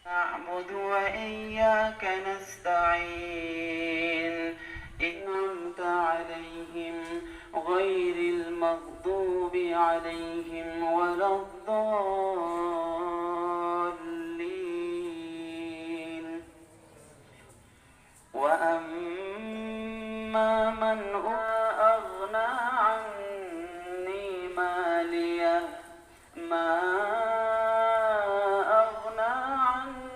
نعبد وإياك نستعين أنعمت عليهم غير المغضوب عليهم ولا الضالين وأما من أغنى عني ماليه ما أغنى عني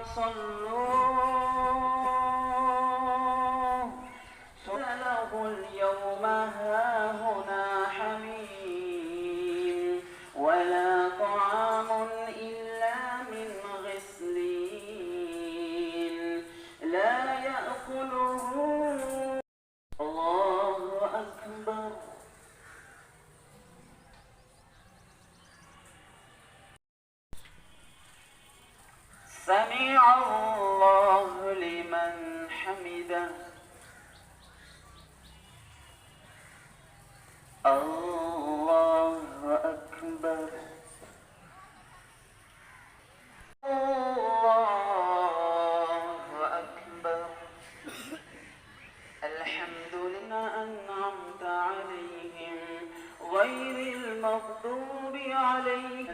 صلوه له اليوم هاهنا حميم ولا طعام إلا من غسلين لا يأكله الله أكبر سمع الله لمن حمده الله أكبر الله أكبر الحمد لله أنعمت عليهم غير المغضوب عليهم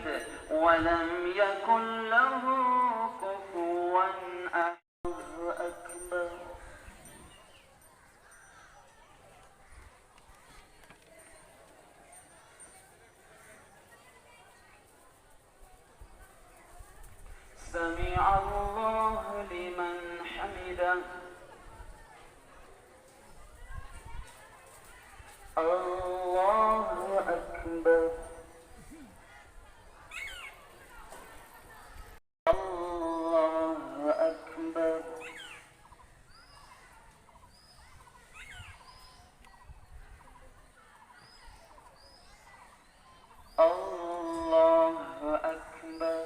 ولم يكن له كفوا أحد أكبر سمع الله لمن حمده الله أكبر الله أكبر الله أكبر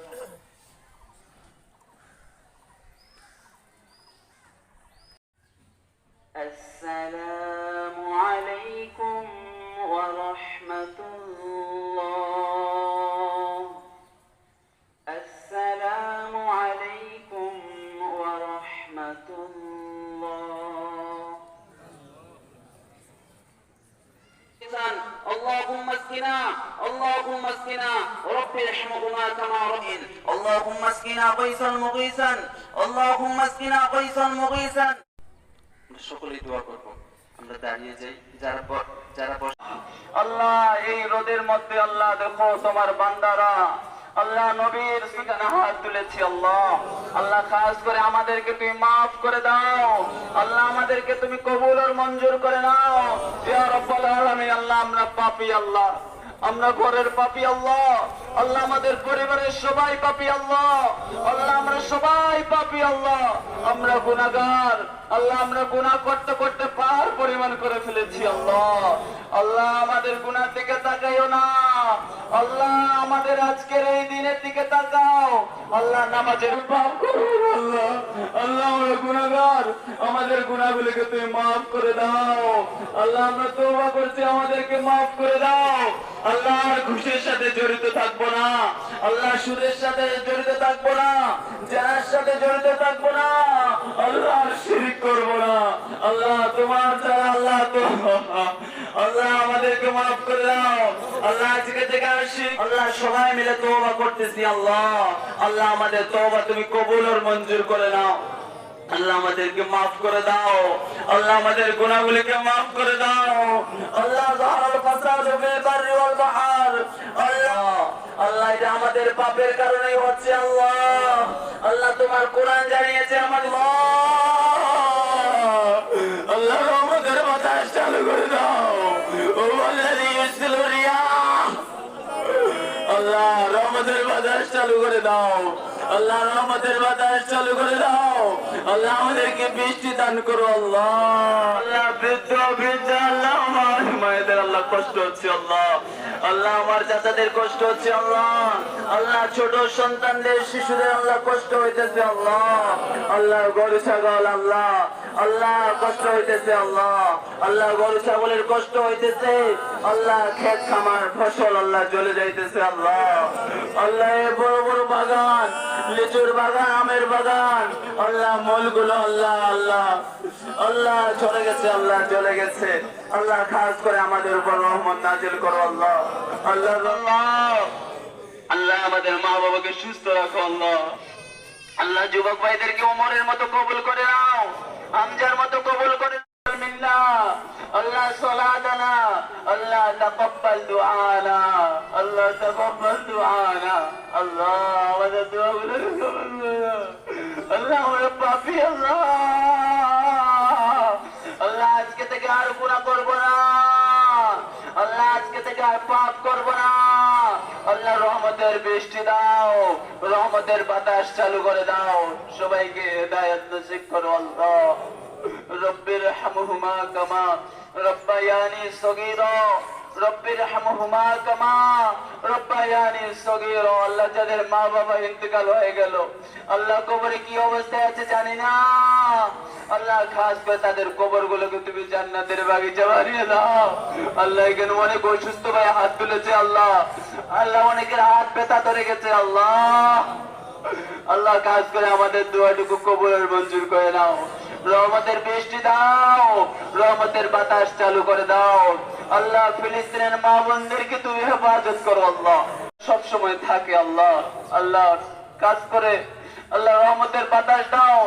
السلام عليكم ورحمة الله السلام عليكم ورحمة الله اللهم اسقنا رب ارحمهما كما ربين اللهم اسقنا غيثا مغيثا اللهم اسقنا غيثا مغيثا সকলেই দোয়া করব আমরা দাঁড়িয়ে যাই যারা আল্লাহ এই রোদের মধ্যে আল্লাহ দেখো তোমার বান্দারা আল্লাহ নবীর ঠিকানা হাত তুলেছি আল্লাহ আল্লাহ খাস করে আমাদেরকে তুমি মাফ করে দাও আল্লাহ আমাদেরকে তুমি কবুল আর মঞ্জুর করে নাও ইয়া রাব্বাল আলামিন আল্লাহ আমরা পাপী আল্লাহ আমরা ঘরের পাপী আল্লাহ আল্লাহ আমাদের পরিবারের সবাই পাপী আল্লাহ আল্লাহ আমরা সবাই পাপী আল্লাহ আমরা গুনাহগার আল্লাহ আমরা গুনাহ করতে করতে পার পরিমাণ করে ফেলেছি আল্লাহ আল্লাহ আমাদের গুনার দিকে তাকাইও না আল্লাহ আমাদের আজকের এই দিনের দিকে তাকাও আল্লাহ নামাজের পাপ করুন আল্লাহ আল্লাহ আমরা গুনাহগার আমাদের গুনাহগুলোকে তুমি মাফ করে দাও আল্লাহ আমরা তওবা করছি আমাদেরকে মাফ করে দাও আল্লাহ আর ঘুষের সাথে জড়িত থাকবো না আল্লাহ সুদের সাথে জড়িত থাকবো না জানার সাথে জড়িত থাকবো না আল্লাহ শিরক করবো না আল্লাহ তোমার ছাড়া আল্লাহ তো আল্লাহ আমাদেরকে মাফ করে দাও আল্লাহ আজকে থেকে আসি আল্লাহ সবাই মিলে তওবা করতেছি আল্লাহ আল্লাহ আমাদের তওবা তুমি কবুল আর মঞ্জুর করে নাও আল্লাহ আমাদেরকে মাফ করে দাও আল্লাহ আমাদের গুনাহগুলোকে মাফ করে দাও আল্লাহ যাহারাল ফাসাদু ফিল বাররি ওয়াল বাহর আল্লাহ আল্লাহ এটা আমাদের পাপের কারণেই হচ্ছে আল্লাহ আল্লাহ তোমার কোরআন জানিয়েছে আমাদের আল্লাহ আমাদের বাতাস চালু করে দাও ও আল্লাহী ইউসিলু রিয়াহ আল্লাহ রহমতের বাতাস চালু করে দাও আল্লাহ রহমতের বাতাস চালু করে দাও আল্লাহ আমাদেরকে বৃষ্টি দান করো আল্লাহ। আল্লাহ বৃদ্ধ বৃদ্ধ আল্লাহ আমার মায়েদের আল্লাহ কষ্ট হচ্ছে আল্লাহ। আল্লাহ আমার চাচাদের কষ্ট হচ্ছে আল্লাহ। আল্লাহ ছোট সন্তানদের শিশুদের আল্লাহ কষ্ট হইতেছে আল্লাহ। আল্লাহ গরু ছাগল আল্লাহ আল্লাহ কষ্ট হইতেছে আল্লাহ। আল্লাহ গরু ছাগলের কষ্ট হইতেছে আল্লাহ। ক্ষেত খামার ফসল আল্লাহ জ্বলে যাইতেছে আল্লাহ। আল্লাহ এ বড় বড় বাগান, লিচুর বাগান, আমের বাগান আল্লাহ মূলগুলো আল্লাহ আল্লাহ আল্লাহ চলে গেছে আল্লাহ চলে গেছে আল্লাহ। খাস করে আমাদের উপর রহমত নাজিল করো আল্লাহ। আল্লাহ আল্লাহ আল্লাহ আমাদের মা বাবাকে সুস্থ রাখো আল্লাহ। আল্লাহ যুবক ভাইদেরকে ওমরের মতো কবুল করে নাও, হামজার মতো কবুল করে নাও। মিন্না আল্লাহ সালাতানা আল্লাহ তাকাব্বাল দুআনা আল্লাহ তাকাব্বাল দুআনা আল্লাহ আমাদের দোয়াগুলো কবুল করে নাও। আল্লাহ আমরা পাপী আল্লাহ। আল্লাহ আজকে থেকে আর গুনাহ করব না আল্লাহ। আজকে থেকে আর পাপ করব না আল্লাহ। রহমতের বৃষ্টি দাও, রহমতের বাতাস চালু করে দাও। সবাইকে হেদায়েত নসিব করো আল্লাহ। রব্বির হামহুমা কামা রব্বায়ানি সগীরা রব্বির হামহুমা কামা রব্বায়ানি সগীরা। আল্লাহ যাদের মা বাবা ইন্তেকাল হয়ে গেল আল্লাহ কবরে কি অবস্থায় আছে জানি না আল্লাহ। খাস করে তাদের কবরগুলোকে তুমি জান্নাতের বাগিচা বানিয়ে দাও আল্লাহ। এখানে অনেক অসুস্থ ভাই হাত তুলেছে আল্লাহ। আল্লাহ অনেকের হাত ব্যথা ধরে গেছে আল্লাহ। আল্লাহ খাস করে আমাদের দোয়াটুকু কবুলের মঞ্জুর করে নাও। রহমতের বৃষ্টি দাও, রহমতের বাতাস চালু করে দাও আল্লাহ। ফিলিস্তিনের মা বোনদেরকে তুমি হেফাজত করো আল্লাহ। সব সময় থাকে আল্লাহ। আল্লাহ কাজ করে আল্লাহ রহমতের বাতাস দাও।